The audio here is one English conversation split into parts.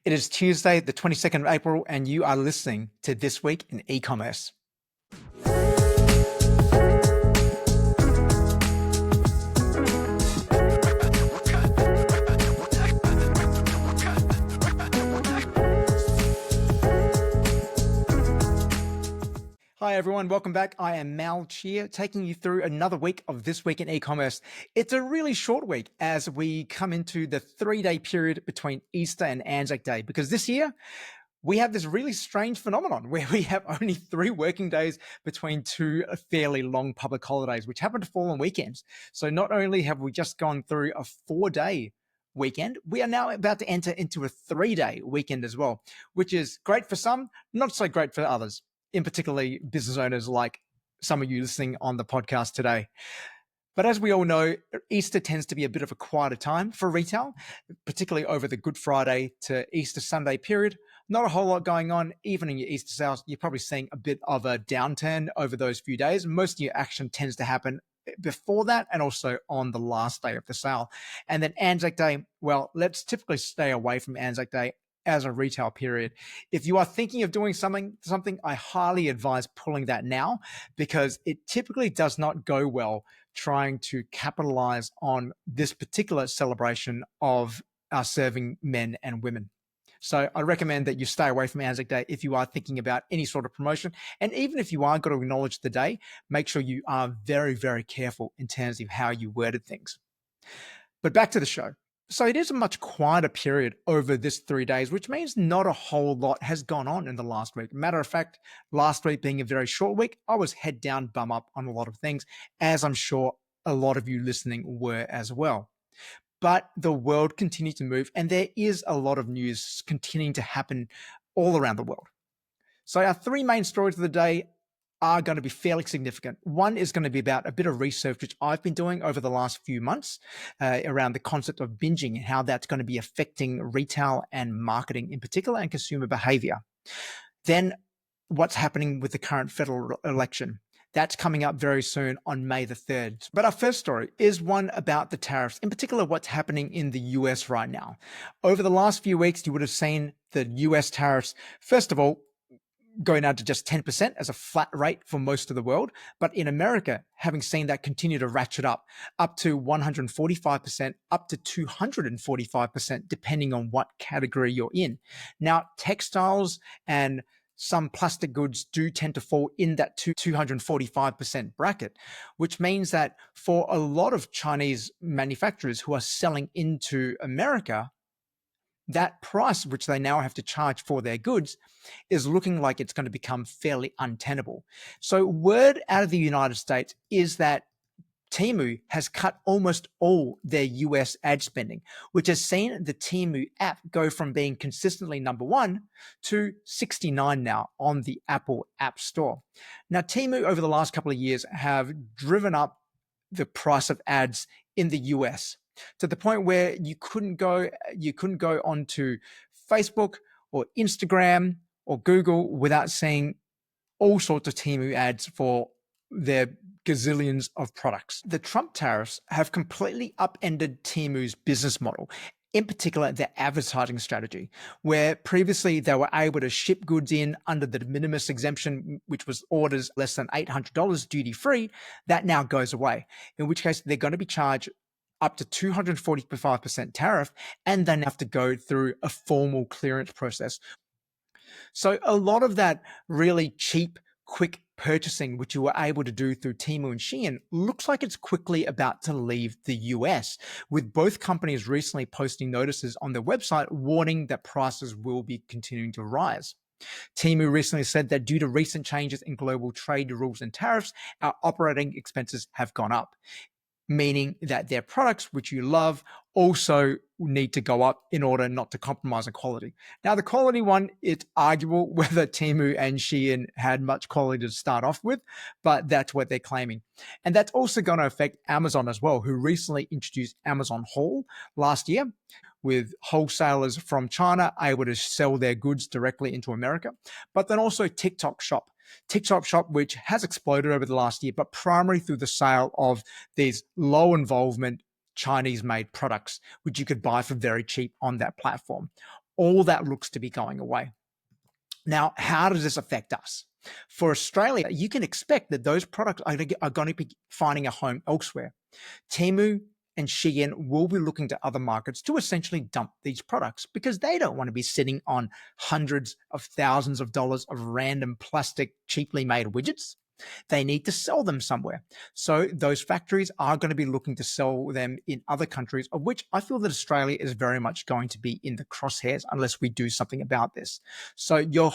It is Tuesday, the 22nd of April, and you are listening to This Week in E-commerce. Hi everyone, welcome back. I am Mal Cheer, taking you through another week of This Week in E-commerce. It's a really short week as we come into the 3-day period between Easter and Anzac Day, because this year we have this really strange phenomenon where we have only 3 working days between 2 fairly long public holidays, which happen to fall on weekends. So not only have we just gone through a 4-day weekend, we are now about to enter into a 3-day weekend as well, which is great for some, not so great for others, in particularly business owners like some of you listening on the podcast today. But as we all know, Easter tends to be a bit of a quieter time for retail, particularly over the Good Friday to Easter Sunday period. Not a whole lot going on. Even in your Easter sales, you're probably seeing a bit of a downturn over those few days. Most of your action tends to happen before that and also on the last day of the sale. And then Anzac Day, well, let's typically stay away from Anzac Day as a retail period. If you are thinking of doing something, I highly advise pulling that now, because it typically does not go well trying to capitalize on this particular celebration of our serving men and women. So I recommend that you stay away from Anzac Day if you are thinking about any sort of promotion. And even if you are going to acknowledge the day, make sure you are very, very careful in terms of how you worded things. But back to the show. So it is a much quieter period over this 3 days, which means not a whole lot has gone on in the last week. Matter of fact, last week being a very short week, I was head down, bum up on a lot of things, as I'm sure a lot of you listening were as well. But the world continues to move, and there is a lot of news continuing to happen all around the world. So our 3 main stories of the day are going to be fairly significant. One is going to be about a bit of research which I've been doing over the last few months around the concept of binging and how that's going to be affecting retail and marketing in particular and consumer behavior. Then what's happening with the current federal election. That's coming up very soon on May the 3rd. But our first story is one about the tariffs, in particular what's happening in the US right now. Over the last few weeks, you would have seen the US tariffs, first of all, going down to just 10% as a flat rate for most of the world. But in America, having seen that continue to ratchet up to 145%, up to 245%, depending on what category you're in. Now, textiles and some plastic goods do tend to fall in that 245% bracket, which means that for a lot of Chinese manufacturers who are selling into America, that price which they now have to charge for their goods is looking like it's going to become fairly untenable. So word out of the United States is that Temu has cut almost all their US ad spending, which has seen the Temu app go from being consistently number 1 to 69 now on the Apple App Store. Now, Temu over the last couple of years have driven up the price of ads in the US to the point where you couldn't go onto Facebook or Instagram or Google without seeing all sorts of Temu ads for their gazillions of products. The Trump tariffs have completely upended Temu's business model, in particular their advertising strategy, where previously they were able to ship goods in under the de minimis exemption, which was orders less than $800 duty-free. That now goes away, in which case they're going to be charged up to 245% tariff, and then have to go through a formal clearance process. So a lot of that really cheap, quick purchasing, which you were able to do through Temu and Shein, looks like it's quickly about to leave the US, with both companies recently posting notices on their website warning that prices will be continuing to rise. Temu recently said that due to recent changes in global trade rules and tariffs, our operating expenses have gone up, meaning that their products, which you love, also need to go up in order not to compromise on quality. Now, the quality one, it's arguable whether Temu and Shein had much quality to start off with, but that's what they're claiming. And that's also going to affect Amazon as well, who recently introduced Amazon Haul last year, with wholesalers from China able to sell their goods directly into America, but then also TikTok Shop, which has exploded over the last year, but primarily through the sale of these low involvement Chinese made products, which you could buy for very cheap on that platform. all that looks to be going away. Now, how does this affect us? For Australia, you can expect that those products are going to be finding a home elsewhere. Temu and Shein will be looking to other markets to essentially dump these products because they don't want to be sitting on hundreds of thousands of dollars of random plastic, cheaply made widgets. They need to sell them somewhere. So those factories are going to be looking to sell them in other countries, of which I feel that Australia is very much going to be in the crosshairs unless we do something about this. So you're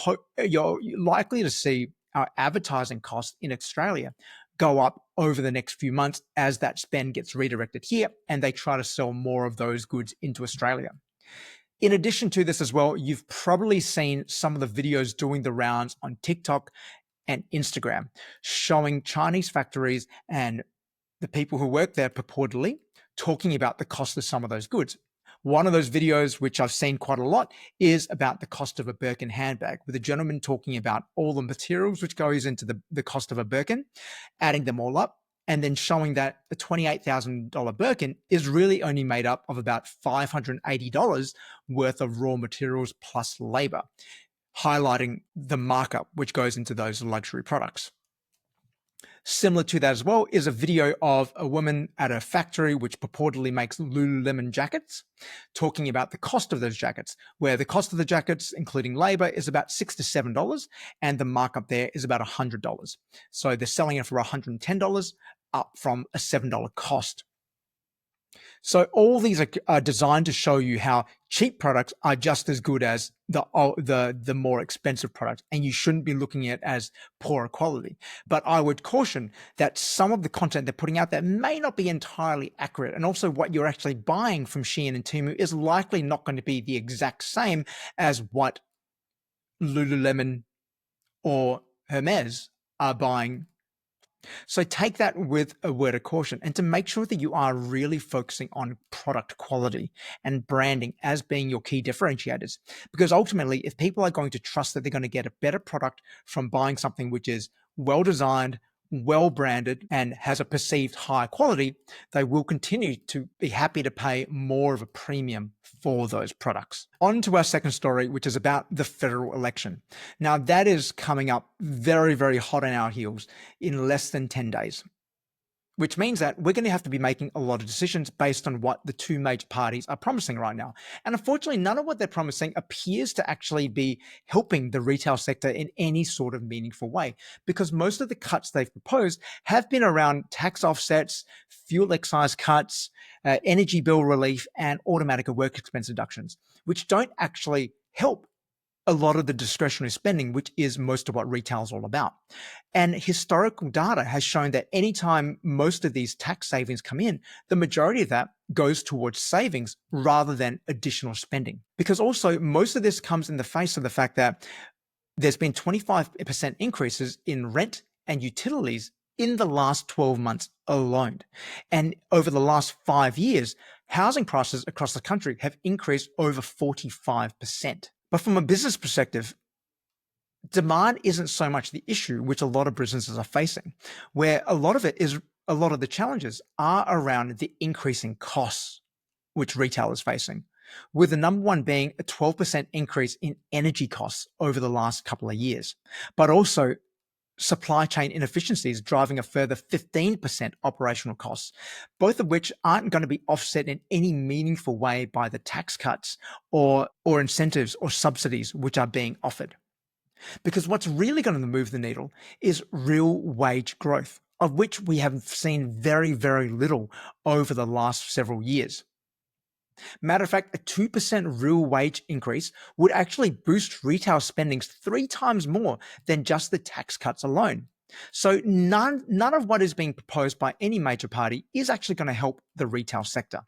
likely to see our advertising costs in Australia go up over the next few months as that spend gets redirected here and they try to sell more of those goods into Australia. In addition to this as well, you've probably seen some of the videos doing the rounds on TikTok and Instagram showing Chinese factories and the people who work there purportedly talking about the cost of some of those goods. One of those videos, which I've seen quite a lot, is about the cost of a Birkin handbag, with a gentleman talking about all the materials which goes into the cost of a Birkin, adding them all up, and then showing that a $28,000 Birkin is really only made up of about $580 worth of raw materials plus labor, highlighting the markup which goes into those luxury products. Similar to that as well is a video of a woman at a factory which purportedly makes Lululemon jackets, talking about the cost of those jackets, where the cost of the jackets, including labor, is about $6 to $7, and the markup there is about $100. So they're selling it for $110, up from a $7 cost. So all these are designed to show you how cheap products are just as good as the more expensive products, and you shouldn't be looking at it as poorer quality. But I would caution that some of the content they're putting out there may not be entirely accurate, and also what you're actually buying from Shein and Temu is likely not going to be the exact same as what Lululemon or Hermes are buying. So take that with a word of caution, and to make sure that you are really focusing on product quality and branding as being your key differentiators. Because ultimately, if people are going to trust that they're going to get a better product from buying something which is well designed, well branded, and has a perceived high quality, they will continue to be happy to pay more of a premium for those products. On to our second story, which is about the federal election. Now, that is coming up very, very hot on our heels in less than 10 days. Which means that we're going to have to be making a lot of decisions based on what the two major parties are promising right now. And unfortunately, none of what they're promising appears to actually be helping the retail sector in any sort of meaningful way, because most of the cuts they've proposed have been around tax offsets, fuel excise cuts, energy bill relief, and automatic work expense deductions, which don't actually help a lot of the discretionary spending, which is most of what retail is all about. And historical data has shown that anytime most of these tax savings come in, the majority of that goes towards savings rather than additional spending. Because also most of this comes in the face of the fact that there's been 25% increases in rent and utilities in the last 12 months alone. And over the last 5 years, housing prices across the country have increased over 45%. But from a business perspective, demand isn't so much the issue which a lot of businesses are facing, where a lot of the challenges are around the increasing costs which retail is facing, with the number one being a 12% increase in energy costs over the last couple of years, but also supply chain inefficiencies driving a further 15% operational costs, both of which aren't going to be offset in any meaningful way by the tax cuts or incentives or subsidies which are being offered. Because what's really going to move the needle is real wage growth, of which we have seen very, very little over the last several years. Matter of fact, a 2% real wage increase would actually boost retail spendings 3 times more than just the tax cuts alone. So none of what is being proposed by any major party is actually going to help the retail sector.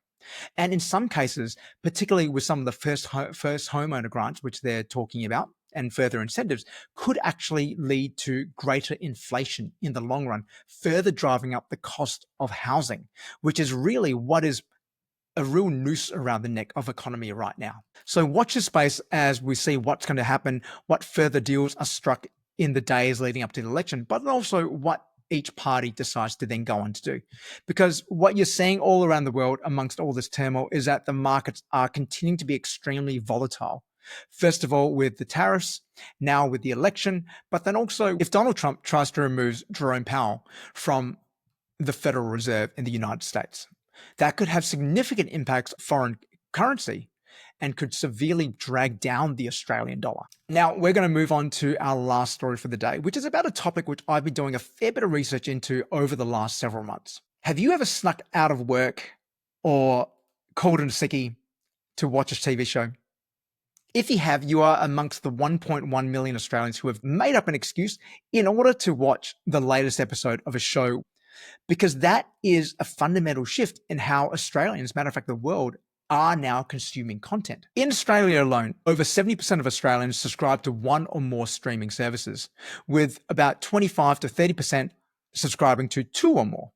And in some cases, particularly with some of the first homeowner grants, which they're talking about, and further incentives, could actually lead to greater inflation in the long run, further driving up the cost of housing, which is really what is a real noose around the neck of economy right now. So watch this space as we see what's going to happen, what further deals are struck in the days leading up to the election, but also what each party decides to then go on to do. Because what you're seeing all around the world amongst all this turmoil is that the markets are continuing to be extremely volatile. First of all, with the tariffs, now with the election, but then also if Donald Trump tries to remove Jerome Powell from the Federal Reserve in the United States, that could have significant impacts on foreign currency and could severely drag down the Australian dollar. Now, we're going to move on to our last story for the day, which is about a topic which I've been doing a fair bit of research into over the last several months. Have you ever snuck out of work or called in a sickie to watch a TV show? If you have, you are amongst the 1.1 million Australians who have made up an excuse in order to watch the latest episode of a show, because that is a fundamental shift in how Australians, matter of fact, the world, are now consuming content. In Australia alone, over 70% of Australians subscribe to one or more streaming services, with about 25 to 30% subscribing to two or more.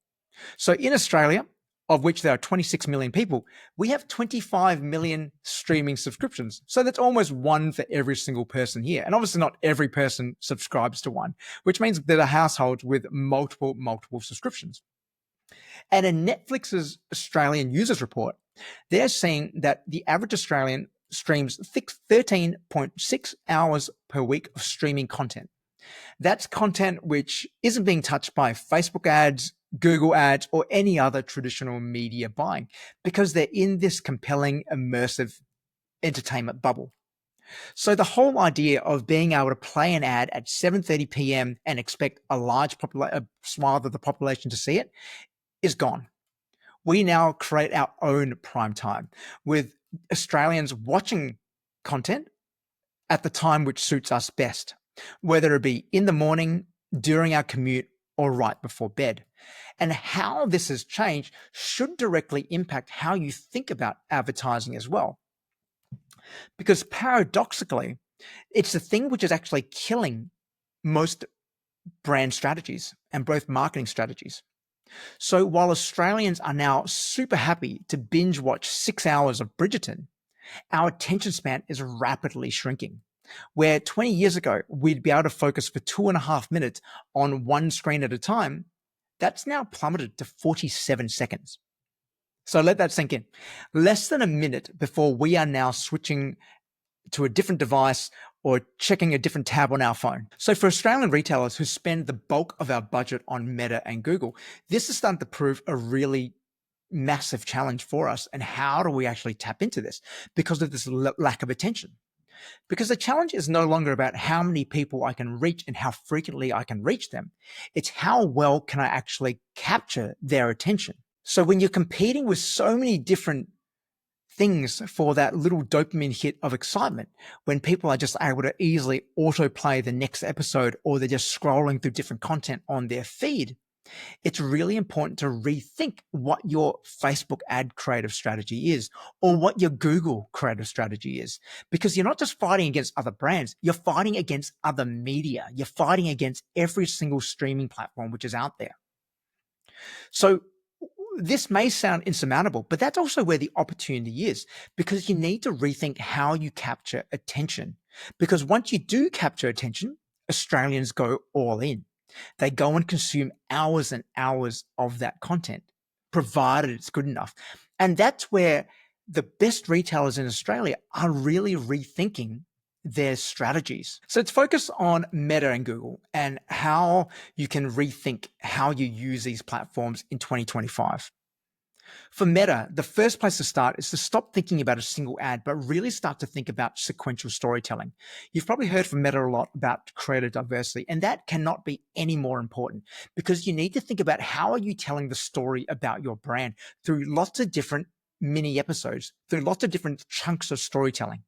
So in Australia, of which there are 26 million people, we have 25 million streaming subscriptions. So that's almost one for every single person here. And obviously not every person subscribes to one, which means there are households with multiple subscriptions. And in Netflix's Australian users report, they're saying that the average Australian streams 13.6 hours per week of streaming content. That's content which isn't being touched by Facebook ads, Google ads, or any other traditional media buying, because they're in this compelling, immersive entertainment bubble. So the whole idea of being able to play an ad at 7:30 p.m. and expect a large swath of the population to see it is gone. We now create our own prime time with Australians watching content at the time which suits us best, whether it be in the morning, during our commute, or right before bed. And how this has changed should directly impact how you think about advertising as well. Because paradoxically, it's the thing which is actually killing most brand strategies and both marketing strategies. So while Australians are now super happy to binge watch 6 hours of Bridgerton, our attention span is rapidly shrinking. Where 20 years ago, we'd be able to focus for 2.5 minutes on one screen at a time, that's now plummeted to 47 seconds. So let that sink in. Less than a minute before we are now switching to a different device or checking a different tab on our phone. So for Australian retailers who spend the bulk of our budget on Meta and Google, this is starting to prove a really massive challenge for us. And how do we actually tap into this? Because of this lack of attention. Because the challenge is no longer about how many people I can reach and how frequently I can reach them. It's how well can I actually capture their attention. So when you're competing with so many different things for that little dopamine hit of excitement, when people are just able to easily autoplay the next episode, or they're just scrolling through different content on their feed, it's really important to rethink what your Facebook ad creative strategy is, or what your Google creative strategy is, because you're not just fighting against other brands, you're fighting against other media. You're fighting against every single streaming platform which is out there. So this may sound insurmountable, but that's also where the opportunity is, because you need to rethink how you capture attention. Because once you do capture attention, Australians go all in. They go and consume hours and hours of that content, provided it's good enough. And that's where the best retailers in Australia are really rethinking their strategies. So it's focused on Meta and Google and how you can rethink how you use these platforms in 2025. For Meta, the first place to start is to stop thinking about a single ad, but really start to think about sequential storytelling. You've probably heard from Meta a lot about creative diversity, and that cannot be any more important, because you need to think about how are you telling the story about your brand through lots of different mini episodes, through lots of different chunks of storytelling.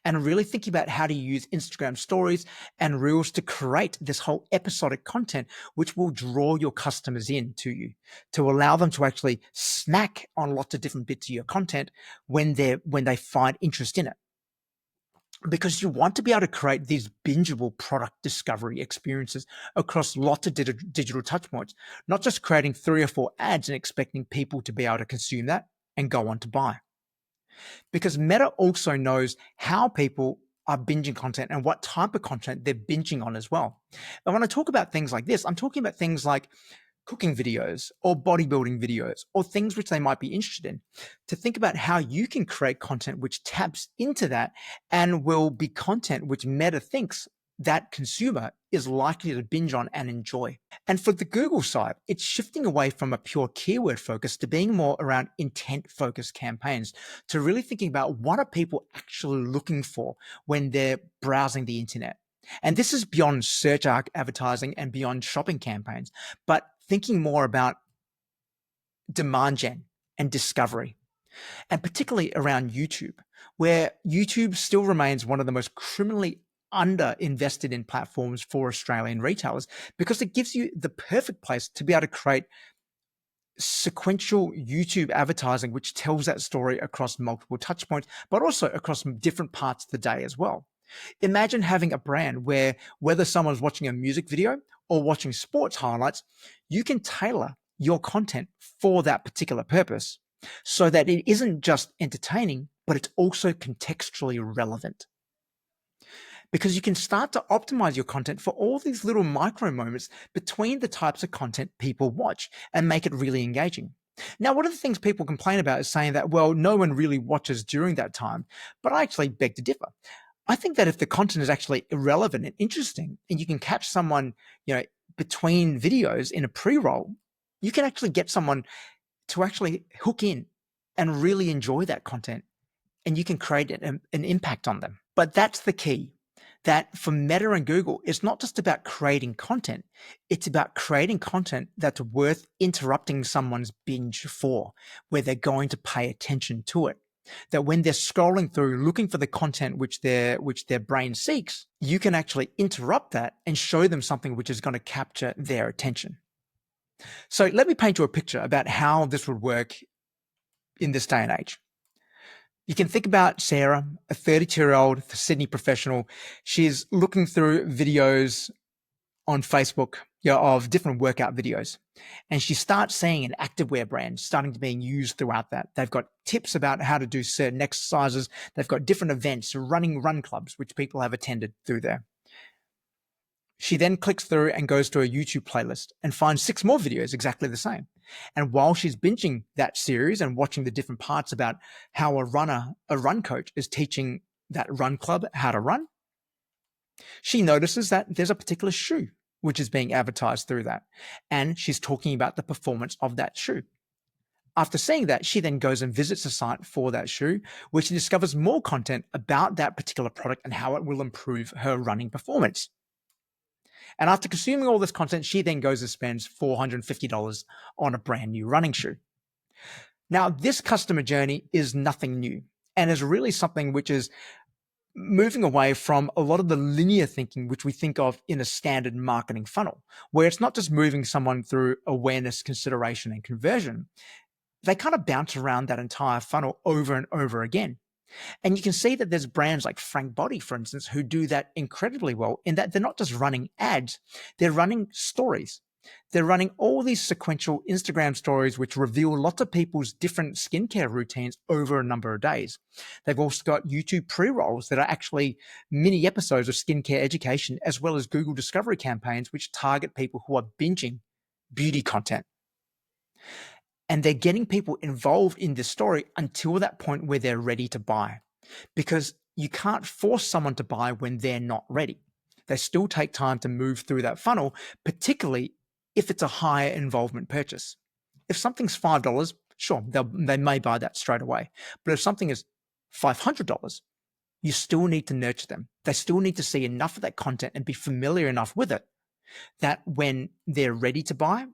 And really thinking about how to use Instagram stories and reels to create this whole episodic content, which will draw your customers in to you, to allow them to actually snack on lots of different bits of your content when they find interest in it. Because you want to be able to create these bingeable product discovery experiences across lots of digital touchpoints, not just creating 3 or 4 ads and expecting people to be able to consume that and go on to buy. Because Meta also knows how people are binging content and what type of content they're binging on as well. And when I talk about things like this, I'm talking about things like cooking videos or bodybuilding videos or things which they might be interested in, to think about how you can create content which taps into that and will be content which Meta thinks that consumer is likely to binge on and enjoy. And for the Google side, it's shifting away from a pure keyword focus to being more around intent focused campaigns, to really thinking about what are people actually looking for when they're browsing the internet. And this is beyond search advertising and beyond shopping campaigns, but thinking more about demand gen and discovery, and particularly around YouTube, where YouTube still remains one of the most criminally under invested in platforms for Australian retailers, because it gives you the perfect place to be able to create sequential YouTube advertising, which tells that story across multiple touch points, but also across different parts of the day as well. Imagine having a brand where whether someone's watching a music video or watching sports highlights, you can tailor your content for that particular purpose so that it isn't just entertaining, but it's also contextually relevant. Because you can start to optimize your content for all these little micro moments between the types of content people watch and make it really engaging. Now, one of the things people complain about is saying that, well, no one really watches during that time, but I actually beg to differ. I think that if the content is actually irrelevant and interesting, and you can catch someone, between videos in a pre-roll, you can actually get someone to actually hook in and really enjoy that content, and you can create an impact on them. But that's the key, that for Meta and Google, it's not just about creating content. It's about creating content that's worth interrupting someone's binge for, where they're going to pay attention to it. That when they're scrolling through looking for the content which their brain seeks, you can actually interrupt that and show them something which is going to capture their attention. So let me paint you a picture about how this would work in this day and age. You can think about Sarah, a 32-year-old Sydney professional. She's looking through videos on Facebook of different workout videos. And she starts seeing an activewear brand starting to being used throughout that. They've got tips about how to do certain exercises. They've got different events, run clubs, which people have attended through there. She then clicks through and goes to a YouTube playlist and finds 6 more videos exactly the same. And while she's binging that series and watching the different parts about how a run coach is teaching that run club how to run, she notices that there's a particular shoe which is being advertised through that. And she's talking about the performance of that shoe. After seeing that, she then goes and visits the site for that shoe, where she discovers more content about that particular product and how it will improve her running performance. And after consuming all this content, she then goes and spends $450 on a brand new running shoe. Now, this customer journey is nothing new and is really something which is moving away from a lot of the linear thinking which we think of in a standard marketing funnel, where it's not just moving someone through awareness, consideration, and conversion. They kind of bounce around that entire funnel over and over again. And you can see that there's brands like Frank Body, for instance, who do that incredibly well, in that they're not just running ads, they're running stories. They're running all these sequential Instagram stories, which reveal lots of people's different skincare routines over a number of days. They've also got YouTube pre-rolls that are actually mini episodes of skincare education, as well as Google discovery campaigns, which target people who are binging beauty content. And they're getting people involved in this story until that point where they're ready to buy, because you can't force someone to buy when they're not ready. They still take time to move through that funnel, particularly if it's a higher involvement purchase. If something's $5, sure, they may buy that straight away. But if something is $500, you still need to nurture them. They still need to see enough of that content and be familiar enough with it that when they're ready to buy,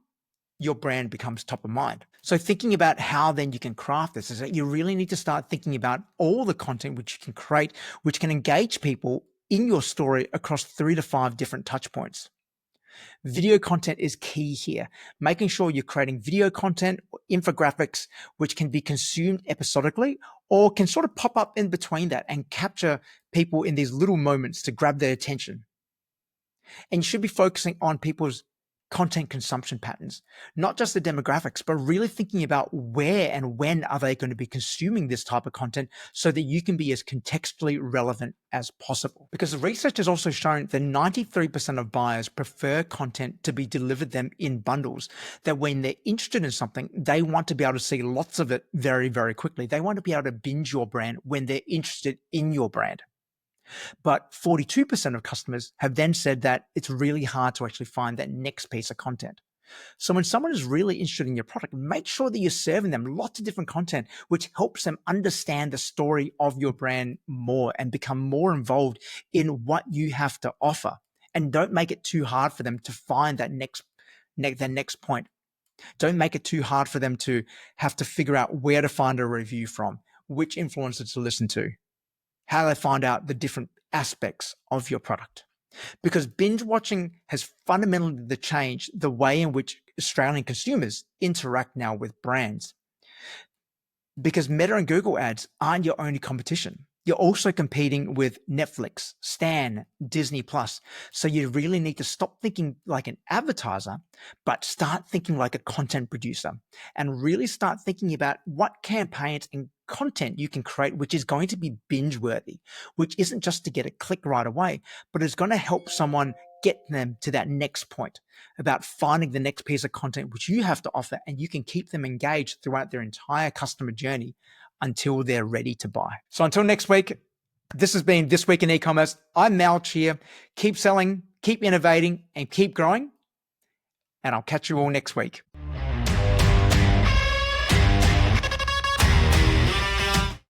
your brand becomes top of mind. So thinking about how then you can craft this is that you really need to start thinking about all the content which you can create, which can engage people in your story across 3 to 5 different touch points. Video content is key here, making sure you're creating video content or infographics which can be consumed episodically or can sort of pop up in between that and capture people in these little moments to grab their attention. And you should be focusing on people's content consumption patterns, not just the demographics, but really thinking about where and when are they going to be consuming this type of content so that you can be as contextually relevant as possible. Because the research has also shown that 93% of buyers prefer content to be delivered them in bundles, that when they're interested in something, they want to be able to see lots of it very, very quickly. They want to be able to binge your brand when they're interested in your brand. But 42% of customers have then said that it's really hard to actually find that next piece of content. So when someone is really interested in your product, make sure that you're serving them lots of different content, which helps them understand the story of your brand more and become more involved in what you have to offer. And don't make it too hard for them to find that next point. Don't make it too hard for them to have to figure out where to find a review from, which influencer to listen to, how they find out the different aspects of your product. Because binge watching has fundamentally changed the way in which Australian consumers interact now with brands. Because Meta and Google ads aren't your only competition. You're also competing with Netflix, Stan, Disney Plus. So you really need to stop thinking like an advertiser, but start thinking like a content producer and really start thinking about what campaigns and content you can create, which is going to be binge worthy, which isn't just to get a click right away, but it's going to help someone get them to that next point about finding the next piece of content which you have to offer, and you can keep them engaged throughout their entire customer journey until they're ready to buy. So until next week, this has been This Week in E-commerce. I'm Mal Chia. Keep selling, keep innovating, and keep growing. And I'll catch you all next week.